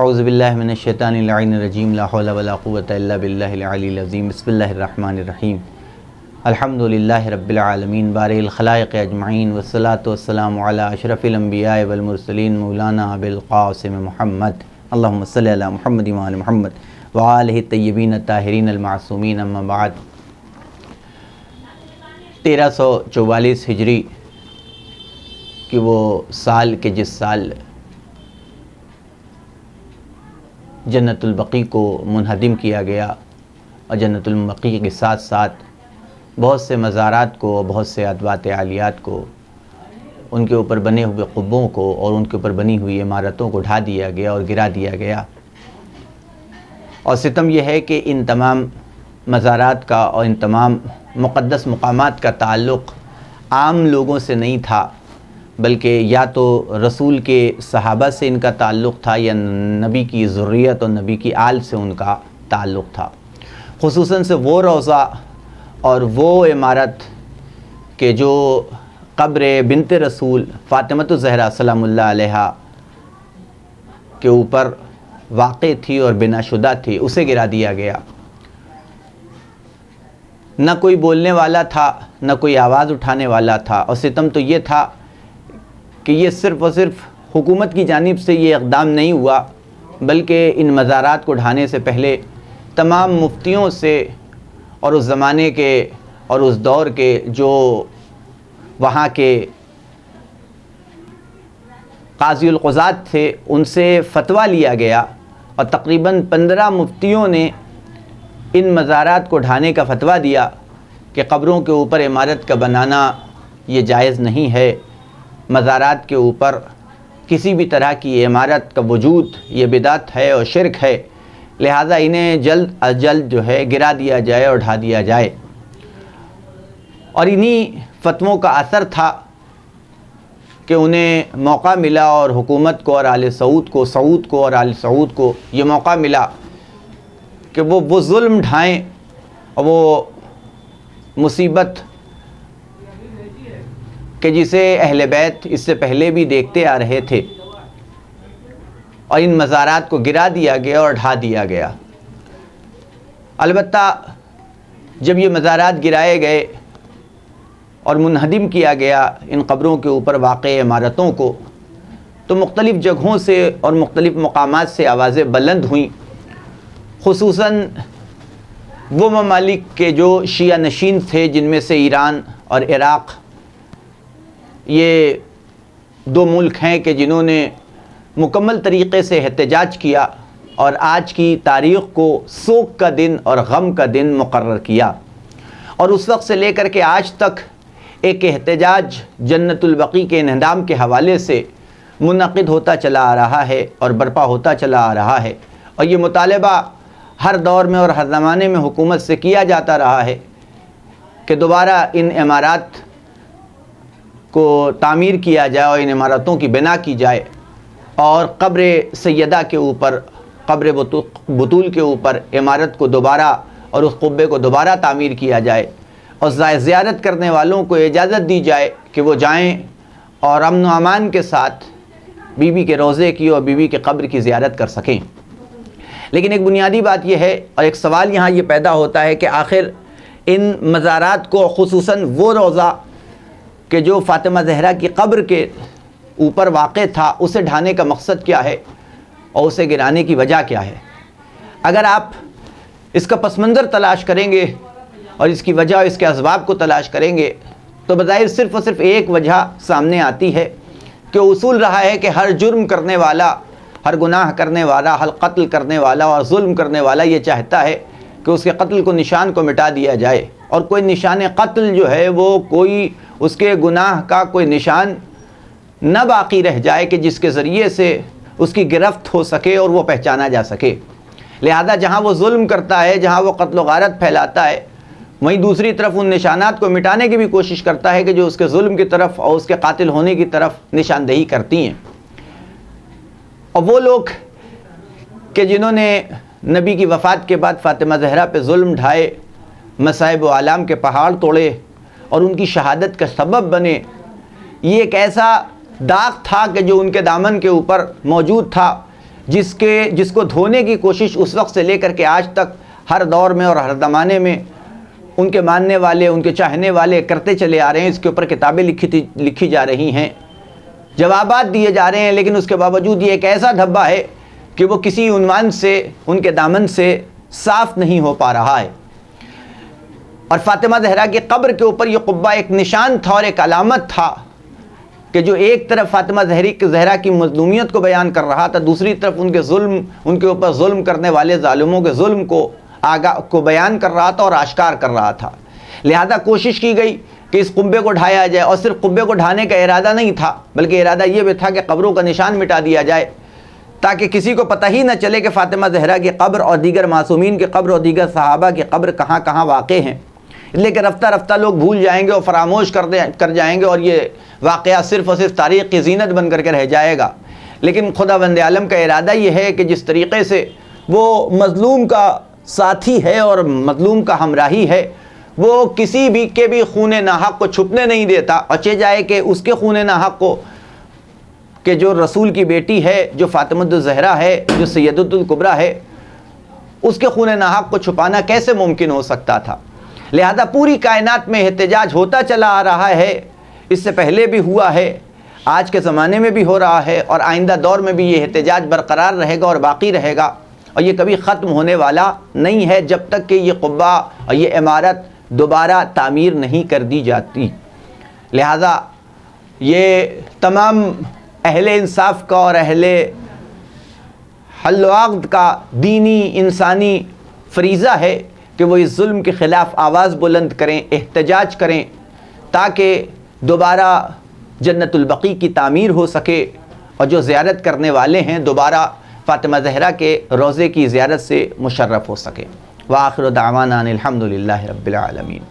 اعوذ باللہ من الشیطان اللعین الرجیم لا حول ولا قوة الا باللہ العلی العظیم بسم اللہ الرحمن الرحیم الحمدللہ رب العالمین بارئ الخلائق اجمعین والصلاة والسلام علی اشرف الانبیاء والمرسلین مولانا ابی القاسم محمد اللہم صلی علی محمد وآل محمد وآلہ الطیبین الطاہرین المعصومین اما بعد 1344 ہجری کہ وہ سال کے جس سال جنت البقیع کو منہدم کیا گیا اور جنت البقیع کے ساتھ ساتھ بہت سے مزارات کو، بہت سے ادوات عالیات کو، ان کے اوپر بنے ہوئے قبوں کو اور ان کے اوپر بنی ہوئی عمارتوں کو ڈھا دیا گیا اور گرا دیا گیا۔ اور ستم یہ ہے کہ ان تمام مزارات کا اور ان تمام مقدس مقامات کا تعلق عام لوگوں سے نہیں تھا، بلکہ یا تو رسول کے صحابہ سے ان کا تعلق تھا یا نبی کی ذریت اور نبی کی آل سے ان کا تعلق تھا۔ خصوصاً سے وہ روضہ اور وہ عمارت کہ جو قبر بنت رسول فاطمۃ الزہرا سلام اللہ علیہا کے اوپر واقع تھی اور بنا شدہ تھی، اسے گرا دیا گیا۔ نہ کوئی بولنے والا تھا، نہ کوئی آواز اٹھانے والا تھا، اور ستم تو یہ تھا کہ یہ صرف اور صرف حکومت کی جانب سے یہ اقدام نہیں ہوا، بلکہ ان مزارات کو ڈھانے سے پہلے تمام مفتیوں سے اور اس زمانے کے اور اس دور کے جو وہاں کے قاضی القضات تھے ان سے فتویٰ لیا گیا، اور تقریباً 15 مفتیوں نے ان مزارات کو ڈھانے کا فتویٰ دیا کہ قبروں کے اوپر عمارت کا بنانا یہ جائز نہیں ہے، مزارات کے اوپر کسی بھی طرح کی عمارت کا وجود یہ بدعت ہے اور شرک ہے، لہٰذا انہیں جلد از جلد جو ہے گرا دیا جائے اور ڈھا دیا جائے۔ اور انہی فتووں کا اثر تھا کہ انہیں موقع ملا، اور حکومت کو اور آل سعود کو یہ موقع ملا کہ وہ ظلم ڈھائیں اور وہ مصیبت کہ جسے اہل بیت اس سے پہلے بھی دیکھتے آ رہے تھے، اور ان مزارات کو گرا دیا گیا اور ڈھا دیا گیا۔ البتہ جب یہ مزارات گرائے گئے اور منہدم کیا گیا ان قبروں کے اوپر واقع عمارتوں کو، تو مختلف جگہوں سے اور مختلف مقامات سے آوازیں بلند ہوئیں، خصوصاً وہ ممالک کے جو شیعہ نشین تھے، جن میں سے ایران اور عراق یہ دو ملک ہیں کہ جنہوں نے مکمل طریقے سے احتجاج کیا اور آج کی تاریخ کو سوگ کا دن اور غم کا دن مقرر کیا، اور اس وقت سے لے کر کے آج تک ایک احتجاج جنت البقیع کے انہدام کے حوالے سے منعقد ہوتا چلا آ رہا ہے اور برپا ہوتا چلا آ رہا ہے، اور یہ مطالبہ ہر دور میں اور ہر زمانے میں حکومت سے کیا جاتا رہا ہے کہ دوبارہ ان عمارات کو تعمیر کیا جائے اور ان عمارتوں کی بنا کی جائے، اور قبر سیدہ کے اوپر، قبر بطول کے اوپر عمارت کو دوبارہ اور اس قبے کو دوبارہ تعمیر کیا جائے، اور زیارت کرنے والوں کو اجازت دی جائے کہ وہ جائیں اور امن و امان کے ساتھ بی بی کے روضے کی اور بی بی کے قبر کی زیارت کر سکیں۔ لیکن ایک بنیادی بات یہ ہے، اور ایک سوال یہاں یہ پیدا ہوتا ہے کہ آخر ان مزارات کو، خصوصاً وہ روضہ کہ جو فاطمہ زہرا کی قبر کے اوپر واقع تھا، اسے ڈھانے کا مقصد کیا ہے اور اسے گرانے کی وجہ کیا ہے؟ اگر آپ اس کا پس منظر تلاش کریں گے اور اس کی وجہ اور اس کے اسباب کو تلاش کریں گے، تو بظاہر صرف اور صرف ایک وجہ سامنے آتی ہے کہ اصول رہا ہے کہ ہر جرم کرنے والا، ہر گناہ کرنے والا، ہر قتل کرنے والا اور ظلم کرنے والا یہ چاہتا ہے کہ اس کے قتل کو، نشان کو مٹا دیا جائے، اور کوئی نشان قتل جو ہے وہ کوئی اس کے گناہ کا کوئی نشان نہ باقی رہ جائے کہ جس کے ذریعے سے اس کی گرفت ہو سکے اور وہ پہچانا جا سکے۔ لہذا جہاں وہ ظلم کرتا ہے، جہاں وہ قتل و غارت پھیلاتا ہے، وہیں دوسری طرف ان نشانات کو مٹانے کی بھی کوشش کرتا ہے کہ جو اس کے ظلم کی طرف اور اس کے قاتل ہونے کی طرف نشاندہی کرتی ہیں۔ اور وہ لوگ کہ جنہوں نے نبی کی وفات کے بعد فاطمہ زہرا پہ ظلم ڈھائے، مصائب و آلام کے پہاڑ توڑے اور ان کی شہادت کا سبب بنے، یہ ایک ایسا داغ تھا کہ جو ان کے دامن کے اوپر موجود تھا جس کو دھونے کی کوشش اس وقت سے لے کر کے آج تک ہر دور میں اور ہر زمانے میں ان کے ماننے والے، ان کے چاہنے والے کرتے چلے آ رہے ہیں. اس کے اوپر کتابیں لکھی جا رہی ہیں، جوابات دیے جا رہے ہیں، لیکن اس کے باوجود یہ ایک ایسا دھبا ہے کہ وہ کسی عنوان سے ان کے دامن سے صاف نہیں ہو پا رہا ہے. اور فاطمہ زہرا کی قبر کے اوپر یہ قبہ ایک نشان تھا اور ایک علامت تھا کہ جو ایک طرف فاطمہ زہرا کی مظلومیت کو بیان کر رہا تھا، دوسری طرف ان کے اوپر ظلم کرنے والے ظالموں کے ظلم کو بیان کر رہا تھا اور آشکار کر رہا تھا. لہذا کوشش کی گئی کہ اس قبے کو ڈھایا جائے، اور صرف قبے کو ڈھانے کا ارادہ نہیں تھا بلکہ ارادہ یہ بھی تھا کہ قبروں کا نشان مٹا دیا جائے تاکہ کسی کو پتہ ہی نہ چلے کہ فاطمہ زہرا کی قبر اور دیگر معصومین کی قبر اور دیگر صحابہ کی قبر کہاں کہاں واقع ہیں. لیکن رفتہ رفتہ لوگ بھول جائیں گے اور فراموش کر جائیں گے، اور یہ واقعہ صرف اور صرف تاریخ کی زینت بن کر کے رہ جائے گا. لیکن خداوند عالم کا ارادہ یہ ہے کہ جس طریقے سے وہ مظلوم کا ساتھی ہے اور مظلوم کا ہمراہی ہے، وہ کسی بھی کے بھی خون ناحق کو چھپنے نہیں دیتا، اچے جائے کہ اس کے خون ناحق کو، کہ جو رسول کی بیٹی ہے، جو فاطمہ الزہرا ہے، جو سیدۃ الکبریٰ ہے، اس کے خون ناحق کو چھپانا کیسے ممکن ہو سکتا تھا. لہذا پوری کائنات میں احتجاج ہوتا چلا آ رہا ہے، اس سے پہلے بھی ہوا ہے، آج کے زمانے میں بھی ہو رہا ہے، اور آئندہ دور میں بھی یہ احتجاج برقرار رہے گا اور باقی رہے گا، اور یہ کبھی ختم ہونے والا نہیں ہے جب تک کہ یہ قبہ اور یہ عمارت دوبارہ تعمیر نہیں کر دی جاتی. لہذا یہ تمام اہل انصاف کا اور اہل حل و عقد کا دینی انسانی فریضہ ہے کہ وہ اس ظلم کے خلاف آواز بلند کریں، احتجاج کریں، تاکہ دوبارہ جنت البقیع کی تعمیر ہو سکے اور جو زیارت کرنے والے ہیں دوبارہ فاطمہ زہرا کے روضے کی زیارت سے مشرف ہو سکے. وآخر دعوانا ان الحمد للہ رب العالمین.